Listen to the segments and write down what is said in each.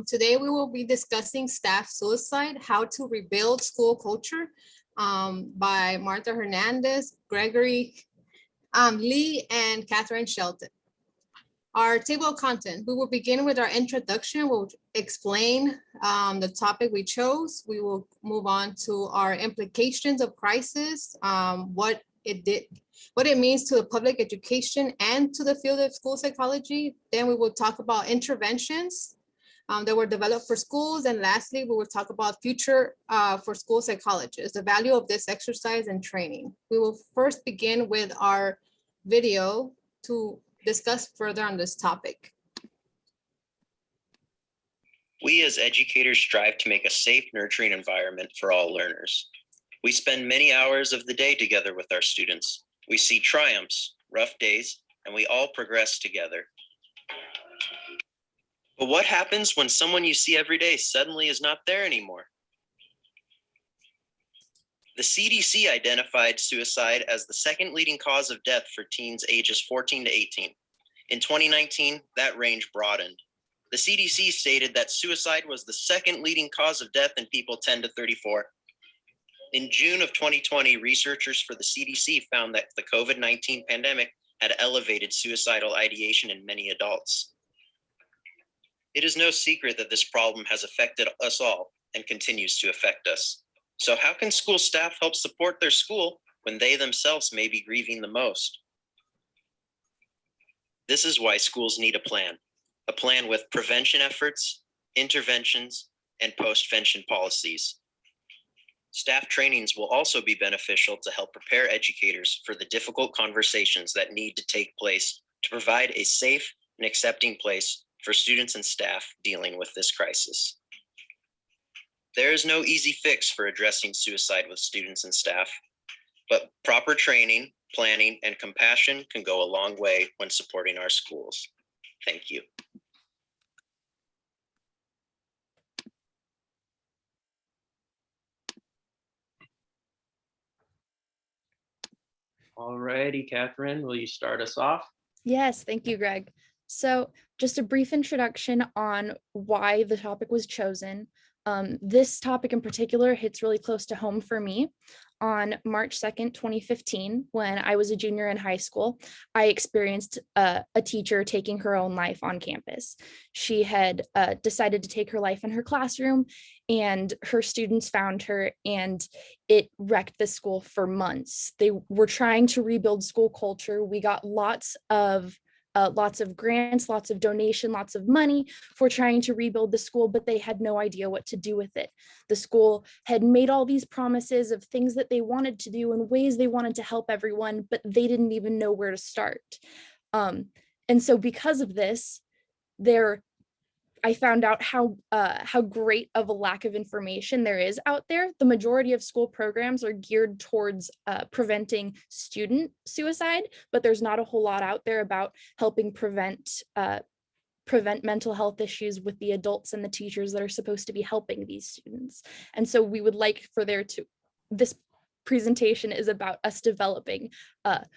Today we will be discussing staff suicide, how to rebuild school culture by Martha Hernandez, Gregory Lee, and Catherine Shelton. Our table of content, we will begin with our introduction. We'll explain the topic we chose. We will move on to our implications of crisis, what it means to the public education and to the field of school psychology. Then we will talk about interventions that were developed for schools. And lastly, we will talk about future for school psychologists, the value of this exercise and training. We will first begin with our video to discuss further on this topic. We as educators strive to make a safe, nurturing environment for all learners. We spend many hours of the day together with our students. We see triumphs, rough days, and we all progress together. But what happens when someone you see every day suddenly is not there anymore? The CDC identified suicide as the second leading cause of death for teens ages 14 to 18. In 2019, that range broadened. The CDC stated that suicide was the second leading cause of death in people 10 to 34. In June of 2020, researchers for the CDC found that the COVID-19 pandemic had elevated suicidal ideation in many adults. It is no secret that this problem has affected us all and continues to affect us. So how can school staff help support their school when they themselves may be grieving the most? This is why schools need a plan with prevention efforts, interventions, and postvention policies. Staff trainings will also be beneficial to help prepare educators for the difficult conversations that need to take place to provide a safe and accepting place for students and staff dealing with this crisis. There is no easy fix for addressing suicide with students and staff, but proper training, planning, and compassion can go a long way when supporting our schools. Thank you. All righty, Catherine, will you start us off? Yes, thank you, Greg. So just a brief introduction on why the topic was chosen. This topic in particular hits really close to home for me. On March 2nd, 2015, when I was a junior in high school, I experienced a teacher taking her own life on campus. She had decided to take her life in her classroom, and her students found her, and it wrecked the school for months. They were trying to rebuild school culture. We got lots of grants, lots of donation, lots of money for trying to rebuild the school, but they had no idea what to do with it. The school had made all these promises of things that they wanted to do and ways they wanted to help everyone, but they didn't even know where to start. And so because of this, I found out how great of a lack of information there is out there. The majority of school programs are geared towards preventing student suicide, but there's not a whole lot out there about helping prevent mental health issues with the adults and the teachers that are supposed to be helping these students. And so we would like for this presentation is about us developing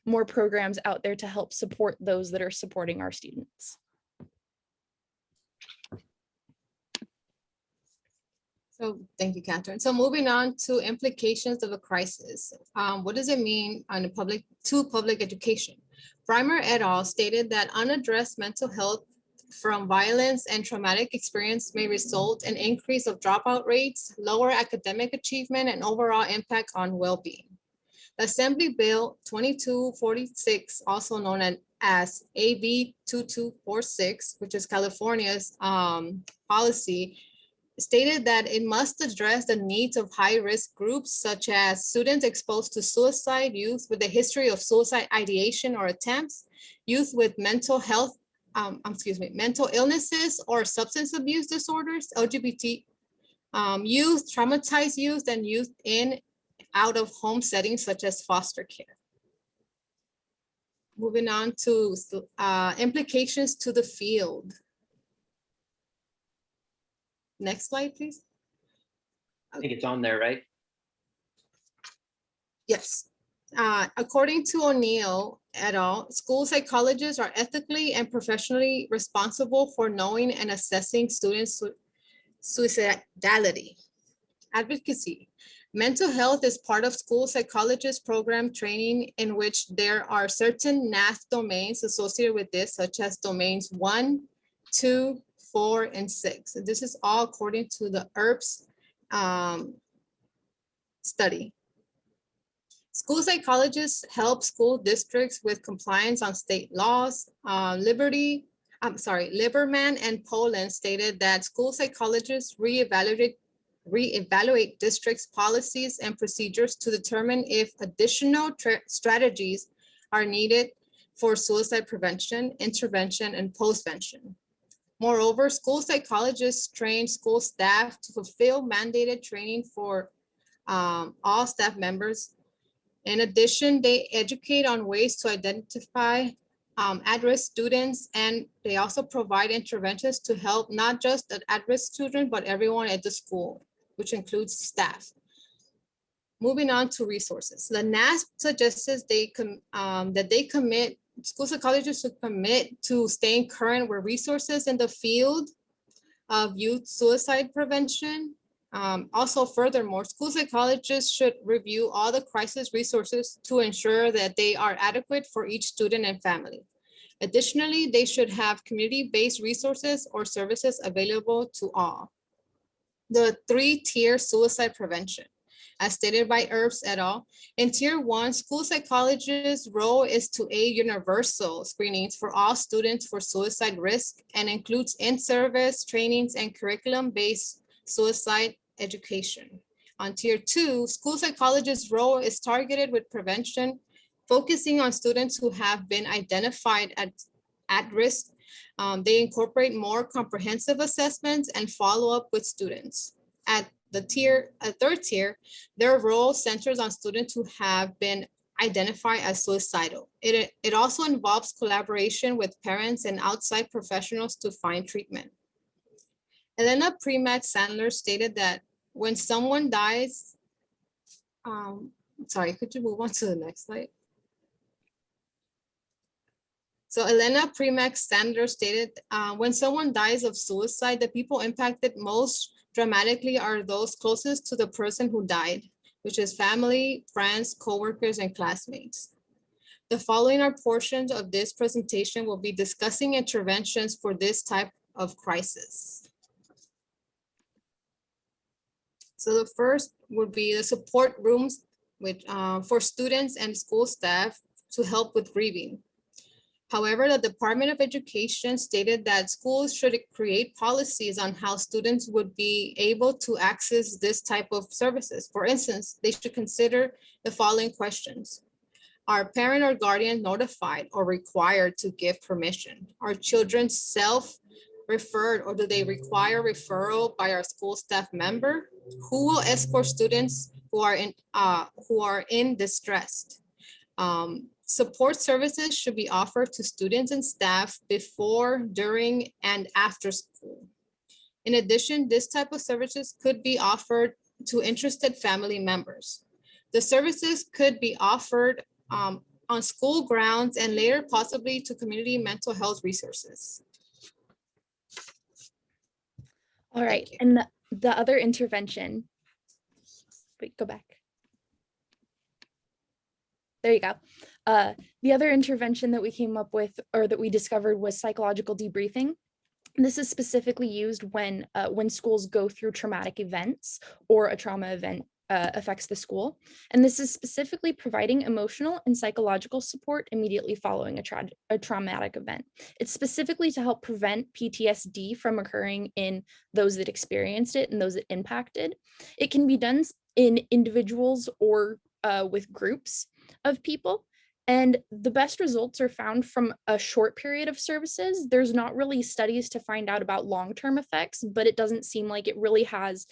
more programs out there to help support those that are supporting our students. So thank you, Catherine. So moving on to implications of a crisis. What does it mean on public education? Reimer et al. Stated that unaddressed mental health from violence and traumatic experience may result in increase of dropout rates, lower academic achievement, and overall impact on well-being. The Assembly Bill 2246, also known as AB 2246, which is California's policy, stated that it must address the needs of high-risk groups such as students exposed to suicide, youth with a history of suicide ideation or attempts, youth with mental illnesses or substance abuse disorders, LGBT youth, traumatized youth, and youth in out-of-home settings such as foster care. Moving on to implications to the field. Next slide, please. I think it's on there, right? Yes. According to O'Neill et al., school psychologists are ethically and professionally responsible for knowing and assessing students' suicidality. Advocacy. Mental health is part of school psychologist program training in which there are certain NASP domains associated with this, such as domains 1, 2, 4, and 6. And this is all according to the ERPS study. School psychologists help school districts with compliance on state laws. Lieberman and Poland stated that school psychologists reevaluate districts' policies and procedures to determine if additional strategies are needed for suicide prevention, intervention, and postvention. Moreover, school psychologists train school staff to fulfill mandated training for all staff members. In addition, they educate on ways to identify at-risk students, and they also provide interventions to help not just the at-risk student, but everyone at the school, which includes staff. Moving on to resources. The NASP suggests that school psychologists should commit to staying current with resources in the field of youth suicide prevention. Also, furthermore, school psychologists should review all the crisis resources to ensure that they are adequate for each student and family. Additionally, they should have community-based resources or services available to all. The 3-tier suicide prevention, as stated by ERPS et al. In tier 1, school psychologists' role is to aid universal screenings for all students for suicide risk and includes in-service trainings and curriculum-based suicide education. On tier 2, school psychologists' role is targeted with prevention, focusing on students who have been identified at risk. They incorporate more comprehensive assessments and follow up with students. At the third tier, their role centers on students who have been identified as suicidal. It also involves collaboration with parents and outside professionals to find treatment. Elena Primack-Sandler stated that when someone dies, sorry, could you move on to the next slide? So Elena Primack-Sandler stated, when someone dies of suicide, the people impacted most dramatically are those closest to the person who died, which is family, friends, coworkers, and classmates. The following are portions of this presentation will be discussing interventions for this type of crisis. So the first would be the support rooms for students and school staff to help with grieving. However, the Department of Education stated that schools should create policies on how students would be able to access this type of services. For instance, they should consider the following questions. Are parent or guardian notified or required to give permission? Are children self-referred or do they require referral by our school staff member? Who will escort students who are in distress? Support services should be offered to students and staff before, during, and after school. In addition, this type of services could be offered to interested family members. The services could be offered on school grounds and later possibly to community mental health resources. All right, and the other intervention, wait, go back. There you go. The other intervention that we came up with or that we discovered was psychological debriefing. This is specifically used when schools go through traumatic events or a trauma event affects the school. And this is specifically providing emotional and psychological support immediately following a traumatic event. It's specifically to help prevent PTSD from occurring in those that experienced it and those that impacted. It can be done in individuals or with groups of people. And the best results are found from a short period of services. There's not really studies to find out about long-term effects, but it doesn't seem like it really has,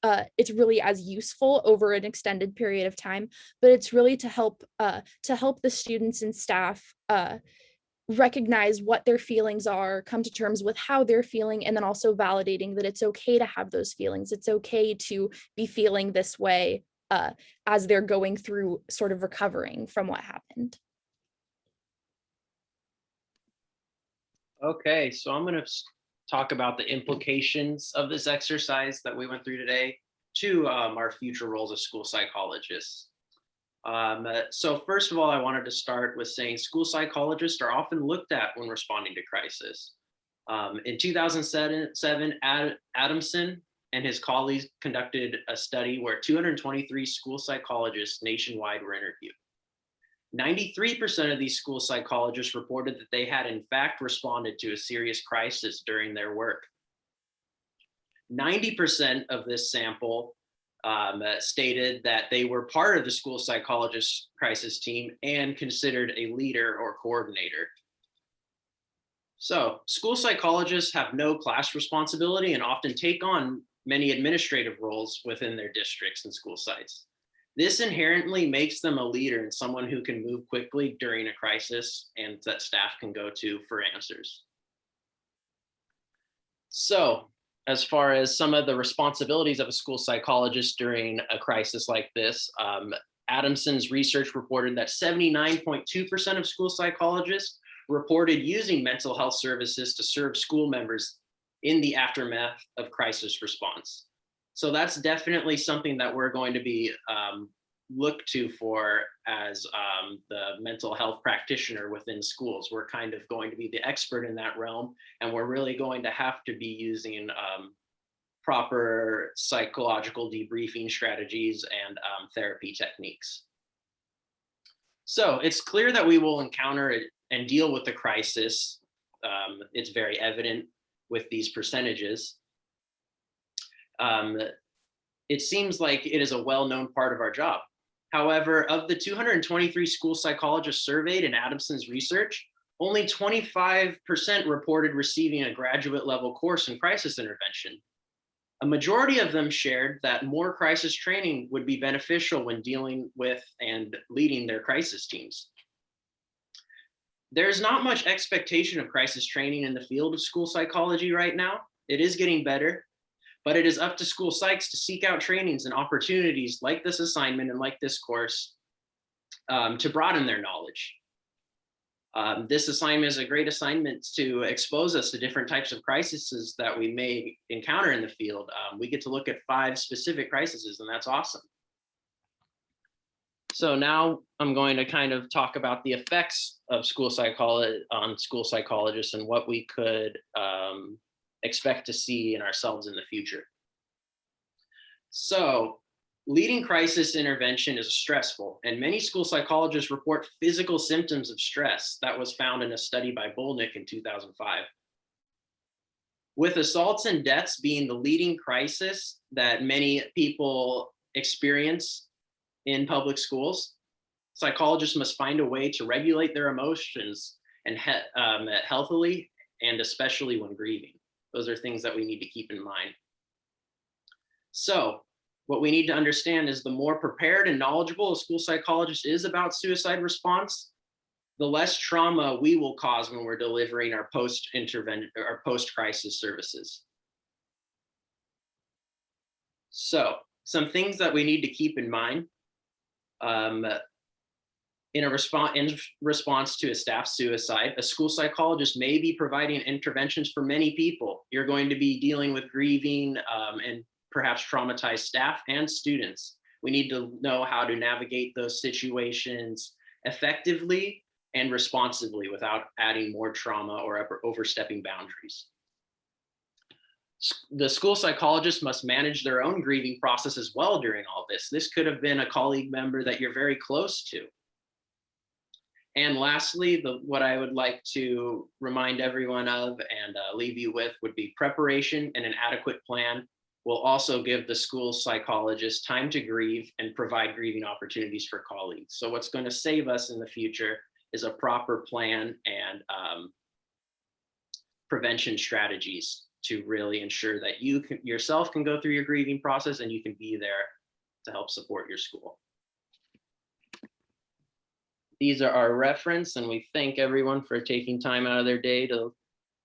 it's really as useful over an extended period of time, but it's really to help the students and staff recognize what their feelings are, come to terms with how they're feeling, and then also validating that it's okay to have those feelings. It's okay to be feeling this way as they're going through sort of recovering from what happened. Okay, so I'm going to talk about the implications of this exercise that we went through today to our future roles as school psychologists. So first of all, I wanted to start with saying school psychologists are often looked at when responding to crisis. In 2007, Adamson and his colleagues conducted a study where 223 school psychologists nationwide were interviewed. 93% of these school psychologists reported that they had in fact responded to a serious crisis during their work. 90% of this sample stated that they were part of the school psychologist crisis team and considered a leader or coordinator. So school psychologists have no class responsibility and often take on many administrative roles within their districts and school sites. This inherently makes them a leader and someone who can move quickly during a crisis and that staff can go to for answers. So, as far as some of the responsibilities of a school psychologist during a crisis like this, Adamson's research reported that 79.2% of school psychologists reported using mental health services to serve school members in the aftermath of crisis response. So that's definitely something that we're going to be looked to for as the mental health practitioner within schools. We're kind of going to be the expert in that realm, and we're really going to have to be using proper psychological debriefing strategies and therapy techniques. So it's clear that we will encounter it and deal with the crisis. It's very evident with these percentages. It seems like it is a well-known part of our job. However, of the 223 school psychologists surveyed in Adamson's research, only 25% reported receiving a graduate level course in crisis intervention. A majority of them shared that more crisis training would be beneficial when dealing with and leading their crisis teams. There's not much expectation of crisis training in the field of school psychology right now. It is getting better, but it is up to school psychs to seek out trainings and opportunities like this assignment and like this course to broaden their knowledge. This assignment is a great assignment to expose us to different types of crises that we may encounter in the field. We get to look at 5 specific crises, and that's awesome. So now I'm going to kind of talk about the effects of school psychology on school psychologists and what we could expect to see in ourselves in the future. So leading crisis intervention is stressful, and many school psychologists report physical symptoms of stress. That was found in a study by Bolnick in 2005. With assaults and deaths being the leading crisis that many people experience in public schools, psychologists must find a way to regulate their emotions and healthily, and especially when grieving. Those are things that we need to keep in mind. So what we need to understand is the more prepared and knowledgeable a school psychologist is about suicide response, the less trauma we will cause when we're delivering our post-crisis services. So some things that we need to keep in mind in response to a staff suicide, a school psychologist may be providing interventions for many people. You're going to be dealing with grieving and perhaps traumatized staff and students. We need to know how to navigate those situations effectively and responsibly without adding more trauma or overstepping boundaries. The school psychologist must manage their own grieving process as well during all this. This could have been a colleague member that you're very close to. And lastly, what I would like to remind everyone of and leave you with would be preparation and an adequate plan will also give the school psychologist time to grieve and provide grieving opportunities for colleagues. So what's going to save us in the future is a proper plan and prevention strategies to really ensure that you yourself can go through your grieving process and you can be there to help support your school. These are our reference, and we thank everyone for taking time out of their day to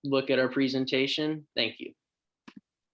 look at our presentation. Thank you.